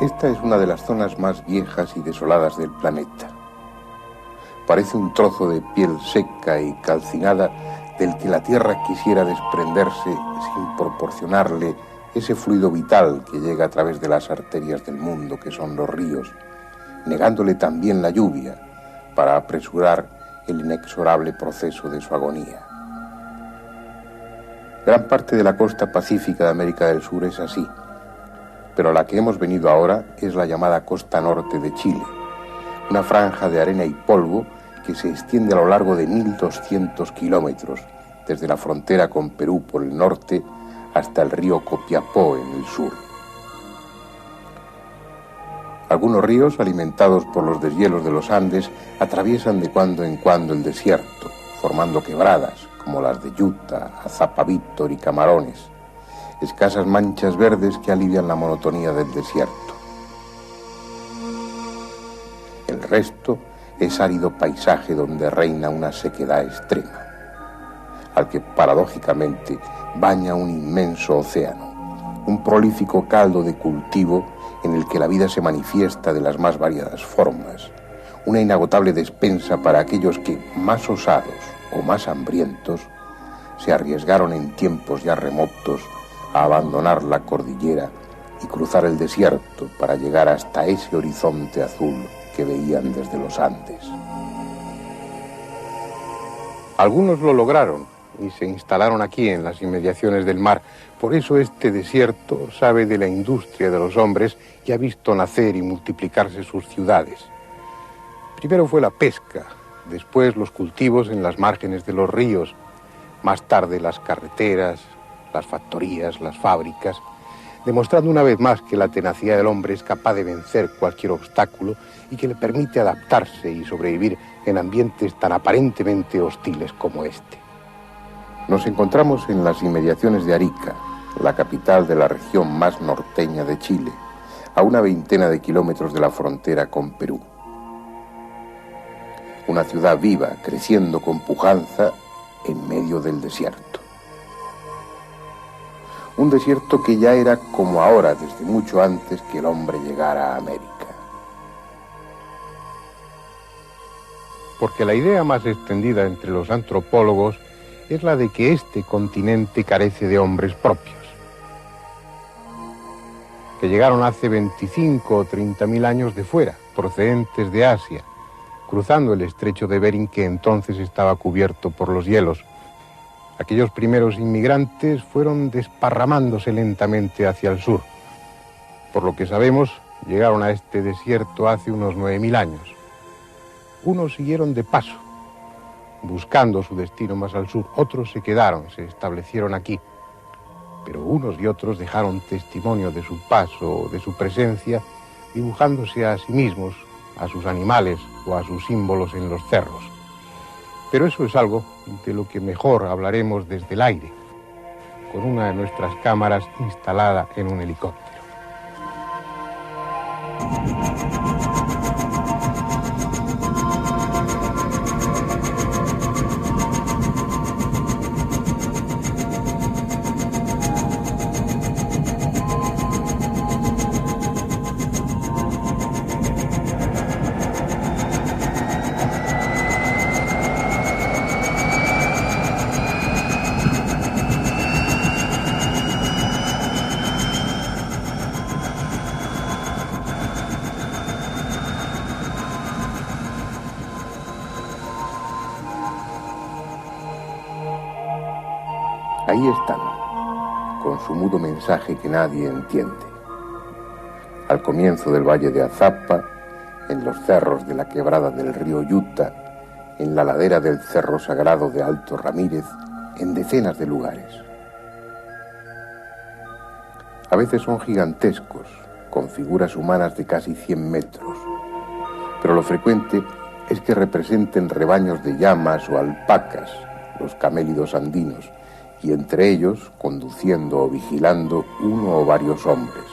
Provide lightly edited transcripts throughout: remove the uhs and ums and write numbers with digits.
Esta es una de las zonas más viejas y desoladas del planeta. Parece un trozo de piel seca y calcinada del que la tierra quisiera desprenderse sin proporcionarle ese fluido vital que llega a través de las arterias del mundo que son los ríos, negándole también la lluvia para apresurar el inexorable proceso de su agonía. Gran parte de la costa pacífica de América del Sur es así, pero a la que hemos venido ahora es la llamada costa norte de Chile, una franja de arena y polvo que se extiende a lo largo de 1.200 kilómetros, desde la frontera con Perú por el norte hasta el río Copiapó en el sur. Algunos ríos, alimentados por los deshielos de los Andes, atraviesan de cuando en cuando el desierto, formando quebradas, como las de Yuta, Azapa Víctor y Camarones, escasas manchas verdes que alivian la monotonía del desierto. El resto es árido paisaje donde reina una sequedad extrema, al que paradójicamente baña un inmenso océano, un prolífico caldo de cultivo en el que la vida se manifiesta de las más variadas formas, una inagotable despensa para aquellos que, más osados o más hambrientos, se arriesgaron en tiempos ya remotos a abandonar la cordillera y cruzar el desierto para llegar hasta ese horizonte azul que veían desde los Andes. Algunos lo lograron y se instalaron aquí en las inmediaciones del mar. Por eso este desierto sabe de la industria de los hombres y ha visto nacer y multiplicarse sus ciudades. Primero fue la pesca, después los cultivos en las márgenes de los ríos, más tarde las carreteras, las factorías, las fábricas, demostrando una vez más que la tenacidad del hombre es capaz de vencer cualquier obstáculo y que le permite adaptarse y sobrevivir en ambientes tan aparentemente hostiles como este. Nos encontramos en las inmediaciones de Arica, la capital de la región más norteña de Chile, a una veintena de kilómetros de la frontera con Perú. Una ciudad viva, creciendo con pujanza en medio del desierto. Un desierto que ya era como ahora desde mucho antes que el hombre llegara a América. Porque la idea más extendida entre los antropólogos es la de que este continente carece de hombres propios, que llegaron hace 25 o 30.000 años de fuera, procedentes de Asia, cruzando el estrecho de Bering que entonces estaba cubierto por los hielos. Aquellos primeros inmigrantes fueron desparramándose lentamente hacia el sur. Por lo que sabemos, llegaron a este desierto hace unos 9.000 años. Unos siguieron de paso, buscando su destino más al sur. Otros se quedaron, se establecieron aquí. Pero unos y otros dejaron testimonio de su paso, de su presencia, dibujándose a sí mismos, a sus animales o a sus símbolos en los cerros. Pero eso es algo de lo que mejor hablaremos desde el aire, con una de nuestras cámaras instalada en un helicóptero. Ahí están, con su mudo mensaje que nadie entiende. Al comienzo del valle de Azapa, en los cerros de la quebrada del río Yuta, en la ladera del cerro sagrado de Alto Ramírez, en decenas de lugares. A veces son gigantescos, con figuras humanas de casi 100 metros, pero lo frecuente es que representen rebaños de llamas o alpacas, los camélidos andinos, y entre ellos, conduciendo o vigilando, uno o varios hombres.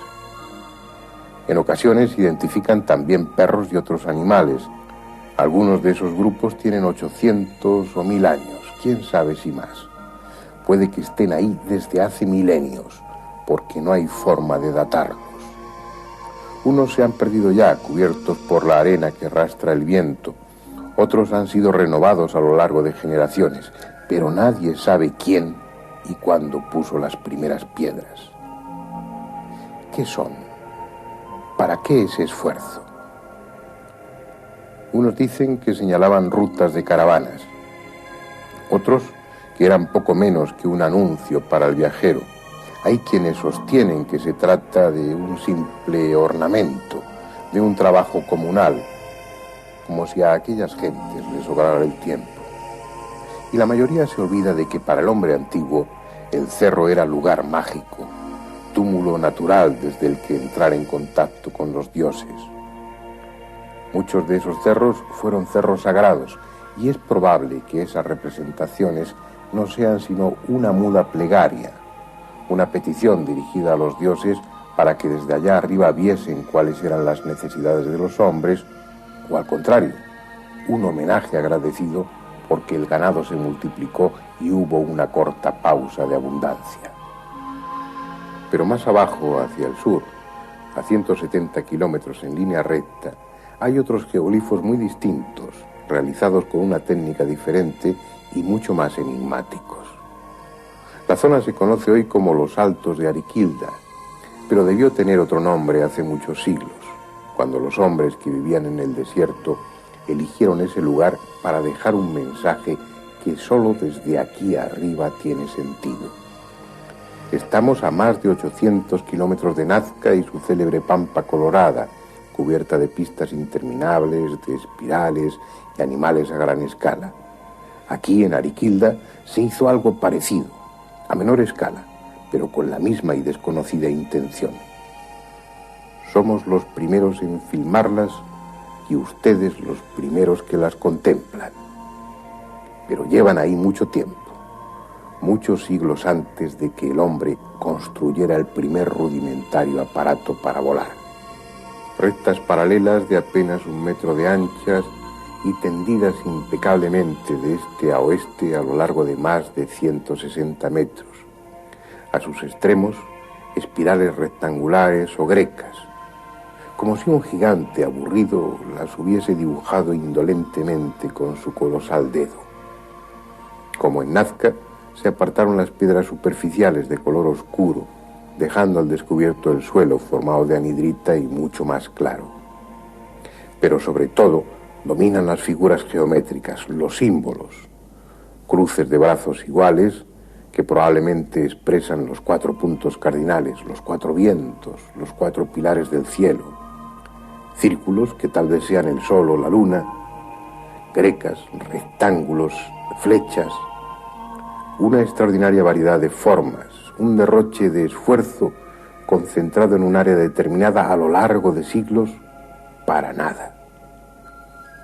En ocasiones identifican también perros y otros animales. Algunos de esos grupos tienen 800 o 1000 años, quién sabe si más. Puede que estén ahí desde hace milenios, porque no hay forma de datarlos. Unos se han perdido ya, cubiertos por la arena que arrastra el viento. Otros han sido renovados a lo largo de generaciones, pero nadie sabe quién y cuándo puso las primeras piedras. ¿Qué son? ¿Para qué ese esfuerzo? Unos dicen que señalaban rutas de caravanas, otros que eran poco menos que un anuncio para el viajero. Hay quienes sostienen que se trata de un simple ornamento, de un trabajo comunal, como si a aquellas gentes les sobrara el tiempo. Y la mayoría se olvida de que para el hombre antiguo el cerro era lugar mágico, túmulo natural desde el que entrar en contacto con los dioses. Muchos de esos cerros fueron cerros sagrados, y es probable que esas representaciones no sean sino una muda plegaria, una petición dirigida a los dioses para que desde allá arriba viesen cuáles eran las necesidades de los hombres, o al contrario, un homenaje agradecido porque el ganado se multiplicó y hubo una corta pausa de abundancia. Pero más abajo, hacia el sur, a 170 kilómetros en línea recta, hay otros geoglifos muy distintos, realizados con una técnica diferente y mucho más enigmáticos. La zona se conoce hoy como los Altos de Ariquilda, pero debió tener otro nombre hace muchos siglos, cuando los hombres que vivían en el desierto eligieron ese lugar para dejar un mensaje que solo desde aquí arriba tiene sentido. Estamos a más de 800 kilómetros de Nazca y su célebre Pampa Colorada, cubierta de pistas interminables, de espirales y animales a gran escala. Aquí, en Ariquilda, se hizo algo parecido, a menor escala, pero con la misma y desconocida intención. Somos los primeros en filmarlas y ustedes los primeros que las contemplan. Pero llevan ahí mucho tiempo, muchos siglos antes de que el hombre construyera el primer rudimentario aparato para volar. Rectas paralelas de apenas 1 metro de anchas y tendidas impecablemente de este a oeste a lo largo de más de 160 metros. A sus extremos, espirales rectangulares o grecas, como si un gigante aburrido las hubiese dibujado indolentemente con su colosal dedo. Como en Nazca, se apartaron las piedras superficiales de color oscuro, dejando al descubierto el suelo formado de anhidrita y mucho más claro. Pero sobre todo, dominan las figuras geométricas, los símbolos, cruces de brazos iguales que probablemente expresan los 4 puntos cardinales, los 4 vientos, los 4 pilares del cielo, círculos que tal vez sean el sol o la luna, grecas, rectángulos, flechas, una extraordinaria variedad de formas, un derroche de esfuerzo concentrado en un área determinada a lo largo de siglos para nada,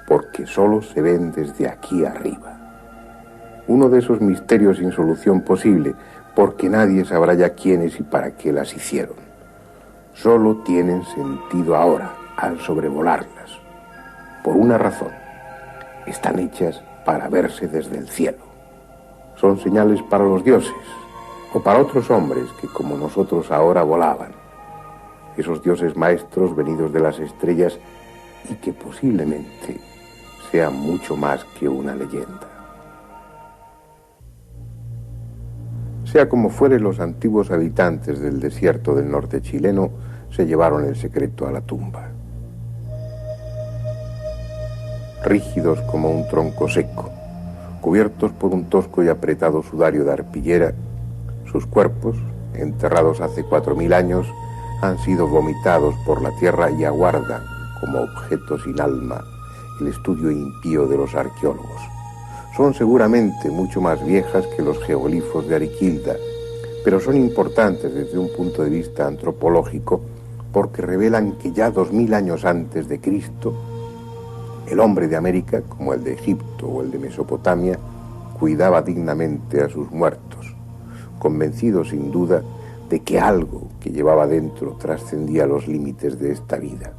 porque solo se ven desde aquí arriba. Uno de esos misterios sin solución posible, porque nadie sabrá ya quiénes y para qué las hicieron. Solo tienen sentido ahora, al sobrevolarlas, por una razón: están hechas para verse desde el cielo. Son señales para los dioses, o para otros hombres que como nosotros ahora volaban, esos dioses maestros venidos de las estrellas y que posiblemente sean mucho más que una leyenda. Sea como fuere, los antiguos habitantes del desierto del norte chileno se llevaron el secreto a la tumba. Rígidos como un tronco seco, cubiertos por un tosco y apretado sudario de arpillera, sus cuerpos, enterrados hace 4000 años, han sido vomitados por la tierra y aguardan, como objetos sin alma, el estudio impío de los arqueólogos. Son seguramente mucho más viejas que los geoglifos de Ariquilda, pero son importantes desde un punto de vista antropológico porque revelan que ya 2000 años antes de Cristo, el hombre de América, como el de Egipto o el de Mesopotamia, cuidaba dignamente a sus muertos, convencido sin duda de que algo que llevaba dentro trascendía los límites de esta vida.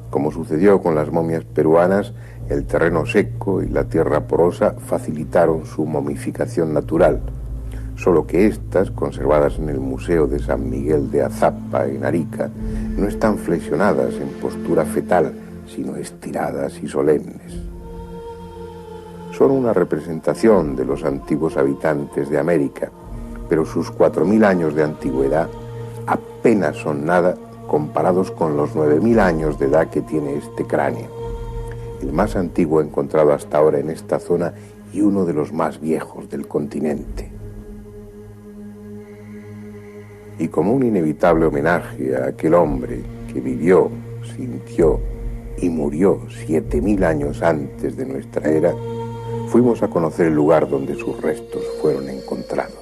Como sucedió con las momias peruanas, el terreno seco y la tierra porosa facilitaron su momificación natural, solo que estas, conservadas en el Museo de San Miguel de Azapa, en Arica, no están flexionadas en postura fetal, sino estiradas y solemnes. Son una representación de los antiguos habitantes de América, pero sus 4000 años de antigüedad apenas son nada comparados con los 9000 años de edad que tiene este cráneo, el más antiguo encontrado hasta ahora en esta zona y uno de los más viejos del continente. Y como un inevitable homenaje a aquel hombre que vivió, sintió y murió 7000 años antes de nuestra era, fuimos a conocer el lugar donde sus restos fueron encontrados.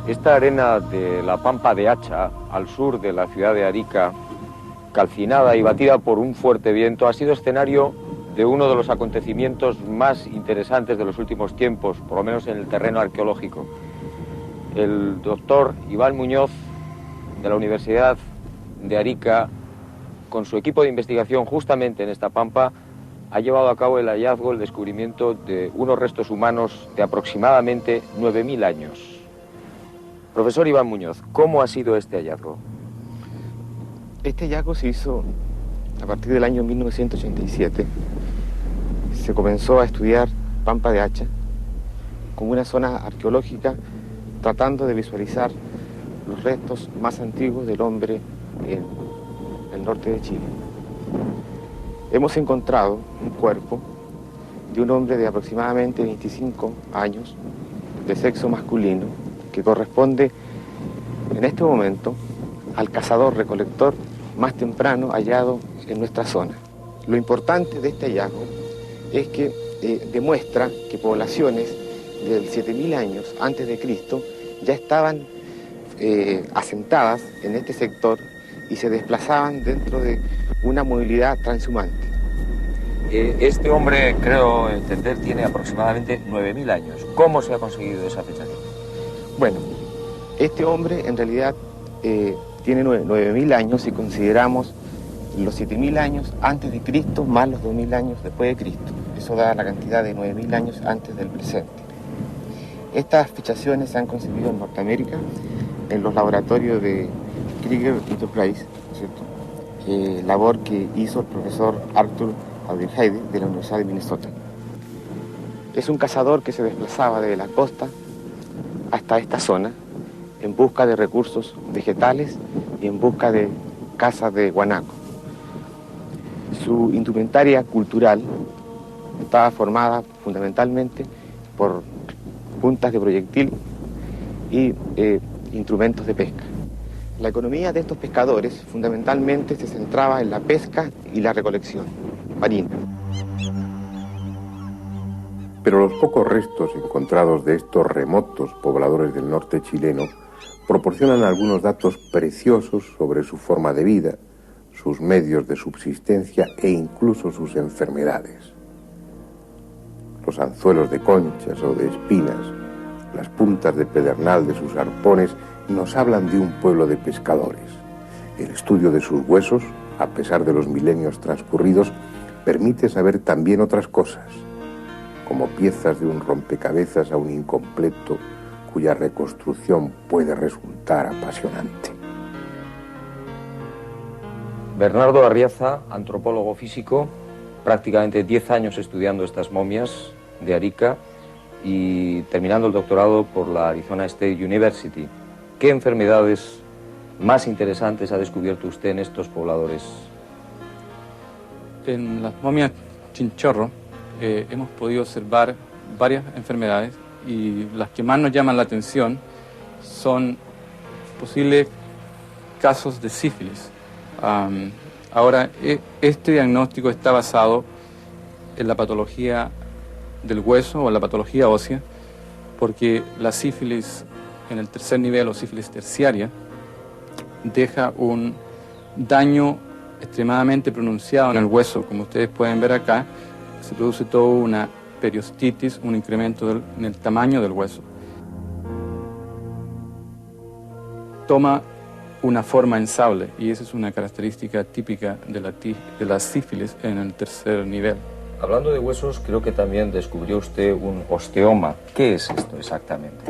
Esta arena de la Pampa de Hacha, al sur de la ciudad de Arica, calcinada y batida por un fuerte viento, ha sido escenario de uno de los acontecimientos más interesantes de los últimos tiempos, por lo menos en el terreno arqueológico. El doctor Iván Muñoz, de la Universidad de Arica, con su equipo de investigación justamente en esta pampa, ha llevado a cabo el hallazgo, el descubrimiento de unos restos humanos de aproximadamente 9000 años. Profesor Iván Muñoz, ¿cómo ha sido este hallazgo? Este hallazgo se hizo a partir del año 1987. Se comenzó a estudiar Pampa de Hacha como una zona arqueológica, tratando de visualizar los restos más antiguos del hombre en el norte de Chile. Hemos encontrado un cuerpo de un hombre de aproximadamente 25 años, de sexo masculino, que corresponde en este momento al cazador-recolector más temprano hallado en nuestra zona. Lo importante de este hallazgo es que demuestra que poblaciones del 7000 años antes de Cristo ya estaban asentadas en este sector y se desplazaban dentro de una movilidad transhumante. Este hombre, creo entender, tiene aproximadamente 9000 años. ¿Cómo se ha conseguido esa fecha? Bueno, este hombre en realidad tiene 9000 años si consideramos los 7000 años antes de Cristo más los 2000 años después de Cristo. Eso da la cantidad de 9000 años antes del presente. Estas fichaciones se han conseguido en Norteamérica, en los laboratorios de Krieger Enterprise, ¿cierto? Labor que hizo el profesor Arthur Alderheide de la Universidad de Minnesota. Es un cazador que se desplazaba desde la costa hasta esta zona en busca de recursos vegetales y en busca de cazas de guanaco. Su indumentaria cultural estaba formada fundamentalmente por puntas de proyectil y instrumentos de pesca. La economía de estos pescadores fundamentalmente se centraba en la pesca y la recolección marina. Pero los pocos restos encontrados de estos remotos pobladores del norte chileno proporcionan algunos datos preciosos sobre su forma de vida, sus medios de subsistencia e incluso sus enfermedades. Los anzuelos de conchas o de espinas, las puntas de pedernal de sus arpones nos hablan de un pueblo de pescadores. El estudio de sus huesos, a pesar de los milenios transcurridos, permite saber también otras cosas, como piezas de un rompecabezas aún incompleto, cuya reconstrucción puede resultar apasionante. Bernardo Arriaza, antropólogo físico, prácticamente 10 años estudiando estas momias de Arica y terminando el doctorado por la Arizona State University. ¿Qué enfermedades más interesantes ha descubierto usted en estos pobladores? En las momias chinchorro hemos podido observar varias enfermedades y las que más nos llaman la atención son posibles casos de sífilis. Ahora, este diagnóstico está basado en la patología del hueso o en la patología ósea, porque la sífilis en el tercer nivel o sífilis terciaria deja un daño extremadamente pronunciado en el hueso. Como ustedes pueden ver acá, se produce toda una periostitis, un incremento en el tamaño del hueso. Toma una forma en sable, y esa es una característica típica de la sífilis en el tercer nivel. Hablando de huesos, creo que también descubrió usted un osteoma. ¿Qué es esto exactamente?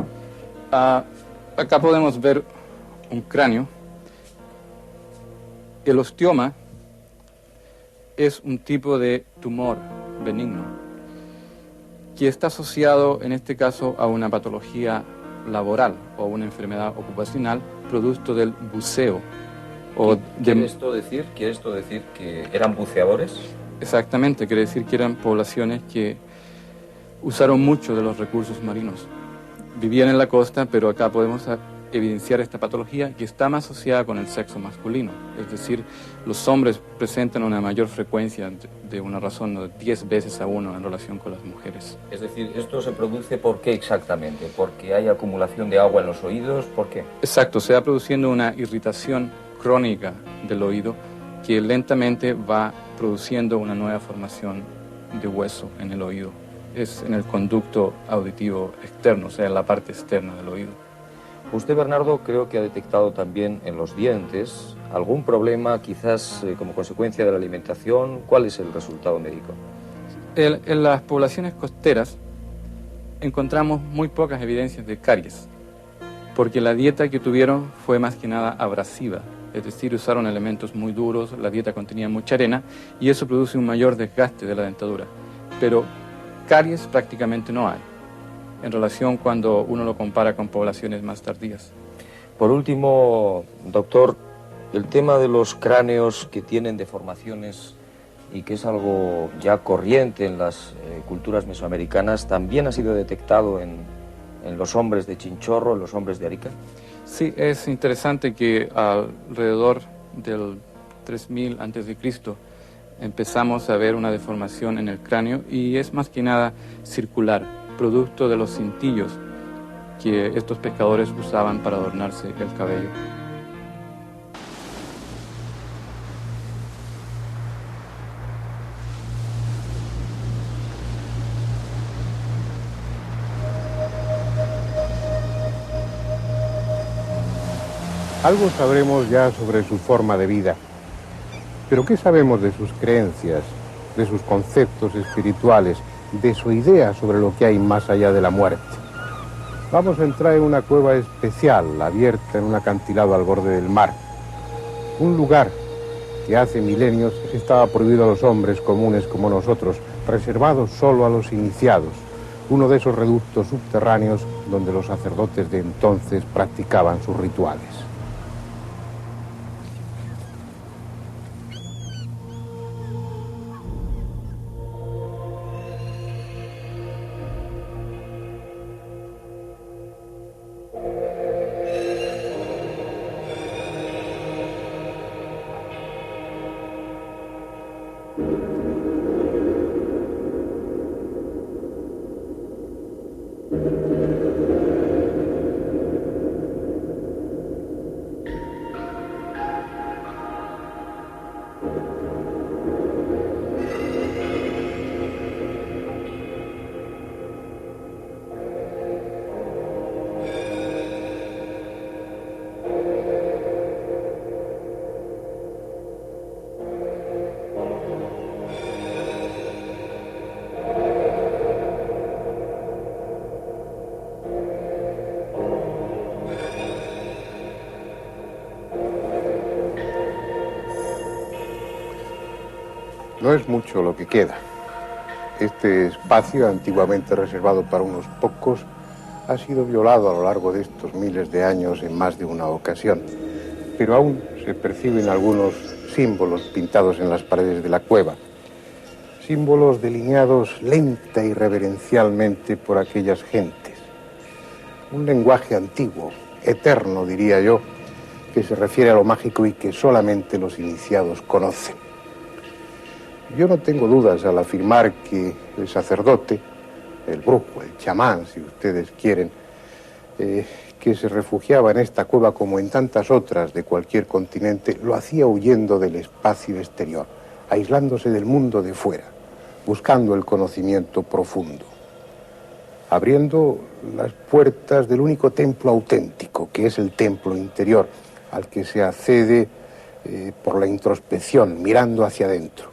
Acá podemos ver un cráneo. El osteoma es un tipo de tumor benigno que está asociado, en este caso, a una patología laboral o una enfermedad ocupacional producto del buceo. ¿Quiere esto decir que eran buceadores? Exactamente, quiere decir que eran poblaciones que usaron mucho de los recursos marinos. Vivían en la costa, pero acá podemos evidenciar esta patología que está más asociada con el sexo masculino. Es decir, los hombres presentan una mayor frecuencia de una razón de 10 veces a 1 en relación con las mujeres. Es decir, ¿esto se produce por qué exactamente? ¿Porque hay acumulación de agua en los oídos? ¿Por qué? Exacto, se va produciendo una irritación crónica del oído que lentamente va produciendo una nueva formación de hueso en el oído. Es en el conducto auditivo externo, o sea, en la parte externa del oído. Usted, Bernardo, creo que ha detectado también en los dientes algún problema, quizás como consecuencia de la alimentación. ¿Cuál es el resultado médico? En las poblaciones costeras encontramos muy pocas evidencias de caries, porque la dieta que tuvieron fue más que nada abrasiva, es decir, usaron elementos muy duros, la dieta contenía mucha arena y eso produce un mayor desgaste de la dentadura. Pero caries prácticamente no hay, en relación cuando uno lo compara con poblaciones más tardías. Por último, doctor, el tema de los cráneos que tienen deformaciones y que es algo ya corriente en las culturas mesoamericanas, ¿también ha sido detectado en los hombres de Chinchorro, en los hombres de Arica? Sí, es interesante que alrededor del 3000 a.C. empezamos a ver una deformación en el cráneo y es más que nada circular, producto de los cintillos que estos pescadores usaban para adornarse el cabello. Algo sabremos ya sobre su forma de vida, pero ¿qué sabemos de sus creencias, de sus conceptos espirituales, de su idea sobre lo que hay más allá de la muerte? Vamos a entrar en una cueva especial, abierta en un acantilado al borde del mar. Un lugar que hace milenios estaba prohibido a los hombres comunes como nosotros, reservado solo a los iniciados. Uno de esos reductos subterráneos donde los sacerdotes de entonces practicaban sus rituales. No es mucho lo que queda. Este espacio, antiguamente reservado para unos pocos, ha sido violado a lo largo de estos miles de años en más de una ocasión. Pero aún se perciben algunos símbolos pintados en las paredes de la cueva. Símbolos delineados lenta y reverencialmente por aquellas gentes. Un lenguaje antiguo, eterno diría yo, que se refiere a lo mágico y que solamente los iniciados conocen. Yo no tengo dudas al afirmar que el sacerdote, el brujo, el chamán, si ustedes quieren, que se refugiaba en esta cueva como en tantas otras de cualquier continente, lo hacía huyendo del espacio exterior, aislándose del mundo de fuera, buscando el conocimiento profundo, abriendo las puertas del único templo auténtico, que es el templo interior, al que se accede por la introspección, mirando hacia adentro.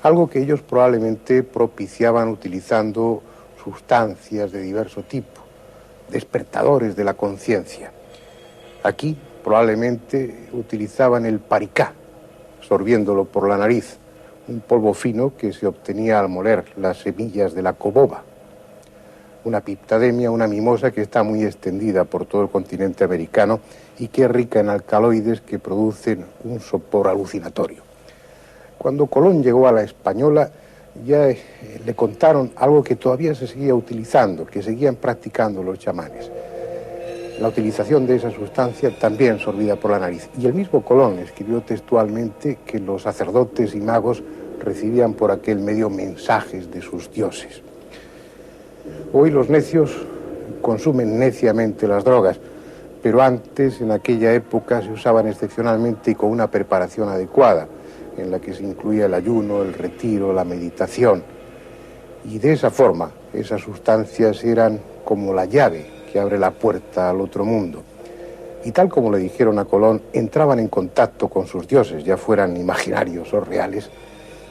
Algo que ellos probablemente propiciaban utilizando sustancias de diverso tipo, despertadores de la conciencia. Aquí probablemente utilizaban el paricá, absorbiéndolo por la nariz, un polvo fino que se obtenía al moler las semillas de la coboba. Una piptademia, una mimosa que está muy extendida por todo el continente americano y que es rica en alcaloides que producen un sopor alucinatorio. Cuando Colón llegó a la Española, ya le contaron algo que todavía se seguía utilizando, que seguían practicando los chamanes. La utilización de esa sustancia también sorbida por la nariz. Y el mismo Colón escribió textualmente que los sacerdotes y magos recibían por aquel medio mensajes de sus dioses. Hoy los necios consumen neciamente las drogas, pero antes, en aquella época, se usaban excepcionalmente y con una preparación adecuada, en la que se incluía el ayuno, el retiro, la meditación. Y de esa forma, esas sustancias eran como la llave que abre la puerta al otro mundo. Y tal como le dijeron a Colón, entraban en contacto con sus dioses, ya fueran imaginarios o reales,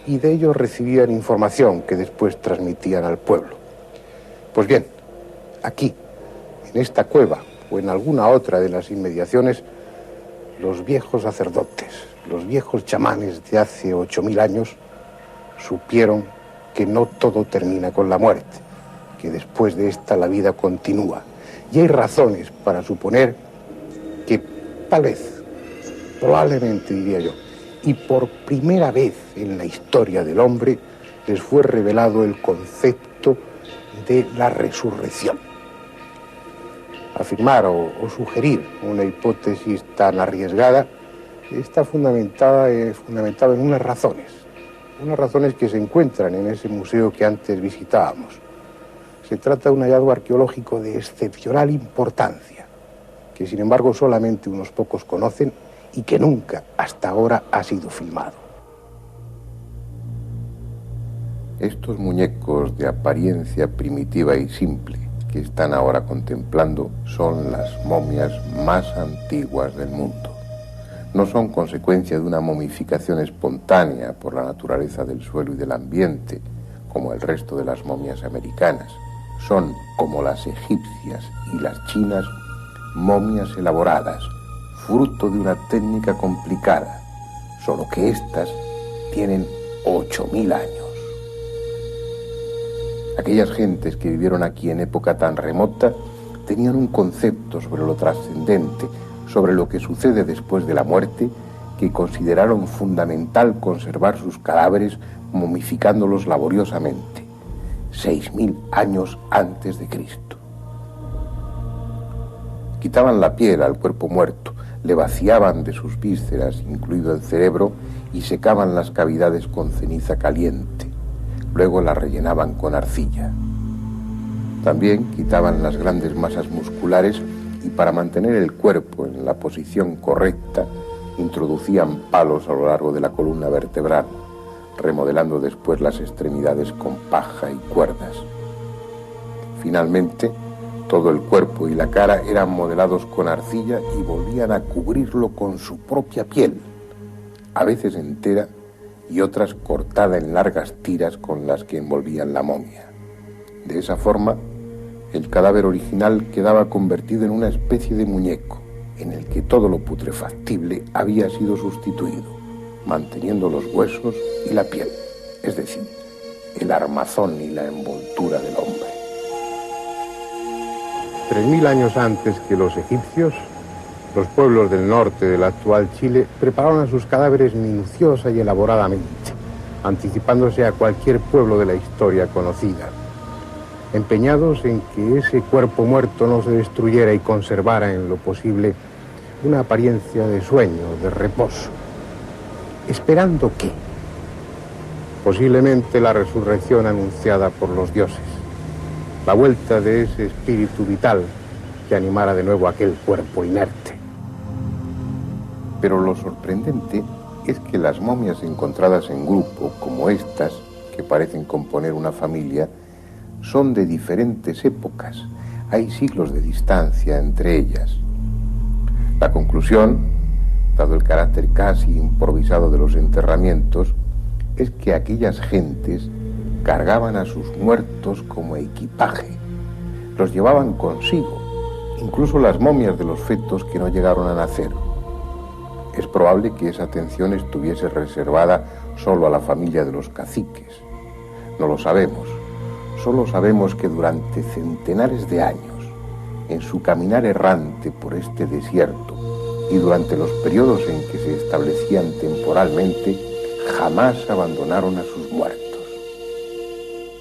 y de ellos recibían información que después transmitían al pueblo. Pues bien, aquí, en esta cueva o en alguna otra de las inmediaciones, los viejos sacerdotes, los viejos chamanes de hace 8000 años supieron que no todo termina con la muerte, que después de esta la vida continúa. Y hay razones para suponer que tal vez, probablemente diría yo, y por primera vez en la historia del hombre les fue revelado el concepto de la resurrección. Afirmar o sugerir una hipótesis tan arriesgada está fundamentada en unas razones que se encuentran en ese museo que antes visitábamos. Se trata de un hallazgo arqueológico de excepcional importancia, que sin embargo solamente unos pocos conocen y que nunca hasta ahora ha sido filmado. Estos muñecos de apariencia primitiva y simple que están ahora contemplando son las momias más antiguas del mundo. No son consecuencia de una momificación espontánea por la naturaleza del suelo y del ambiente, como el resto de las momias americanas. Son, como las egipcias y las chinas, momias elaboradas, fruto de una técnica complicada, solo que éstas tienen 8000 años. Aquellas gentes que vivieron aquí en época tan remota tenían un concepto sobre lo trascendente, sobre lo que sucede después de la muerte, que consideraron fundamental conservar sus cadáveres momificándolos laboriosamente, 6000 años antes de Cristo. Quitaban la piel al cuerpo muerto, le vaciaban de sus vísceras, incluido el cerebro, y secaban las cavidades con ceniza caliente. Luego la rellenaban con arcilla. También quitaban las grandes masas musculares y para mantener el cuerpo en la posición correcta introducían palos a lo largo de la columna vertebral, remodelando después las extremidades con paja y cuerdas. Finalmente, todo el cuerpo y la cara eran modelados con arcilla y volvían a cubrirlo con su propia piel, a veces entera y otras cortada en largas tiras con las que envolvían la momia. De esa forma, el cadáver original quedaba convertido en una especie de muñeco, en el que todo lo putrefactible había sido sustituido, manteniendo los huesos y la piel, es decir, el armazón y la envoltura del hombre. 3000 años antes que los egipcios, los pueblos del norte del actual Chile prepararon a sus cadáveres minuciosa y elaboradamente, anticipándose a cualquier pueblo de la historia conocida, empeñados en que ese cuerpo muerto no se destruyera y conservara en lo posible una apariencia de sueño, de reposo. ¿Esperando qué? Posiblemente la resurrección anunciada por los dioses, la vuelta de ese espíritu vital que animara de nuevo aquel cuerpo inerte. Pero lo sorprendente es que las momias encontradas en grupo, como estas, que parecen componer una familia, son de diferentes épocas. Hay siglos de distancia entre ellas. La conclusión dado el carácter casi improvisado de los enterramientos, es que aquellas gentes cargaban a sus muertos como equipaje, los llevaban consigo, incluso las momias de los fetos que no llegaron a nacer. Es probable que esa atención estuviese reservada solo a la familia de los caciques. No lo sabemos. Solo sabemos que durante centenares de años, en su caminar errante por este desierto y durante los periodos en que se establecían temporalmente, jamás abandonaron a sus muertos.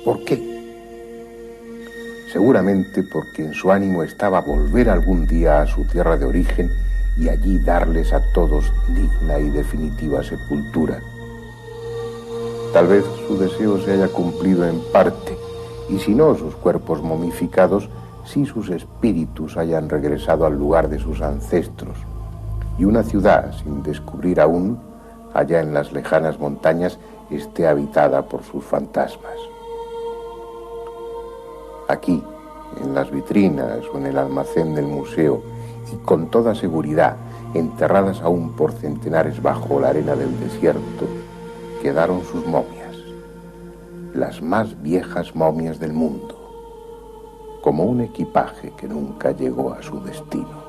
¿Por qué? Seguramente porque en su ánimo estaba volver algún día a su tierra de origen y allí darles a todos digna y definitiva sepultura. Tal vez su deseo se haya cumplido en parte, y si no sus cuerpos momificados, sí sus espíritus hayan regresado al lugar de sus ancestros, y una ciudad sin descubrir aún, allá en las lejanas montañas, esté habitada por sus fantasmas. Aquí, en las vitrinas o en el almacén del museo, y con toda seguridad, enterradas aún por centenares bajo la arena del desierto, quedaron sus momias, las más viejas momias del mundo, como un equipaje que nunca llegó a su destino.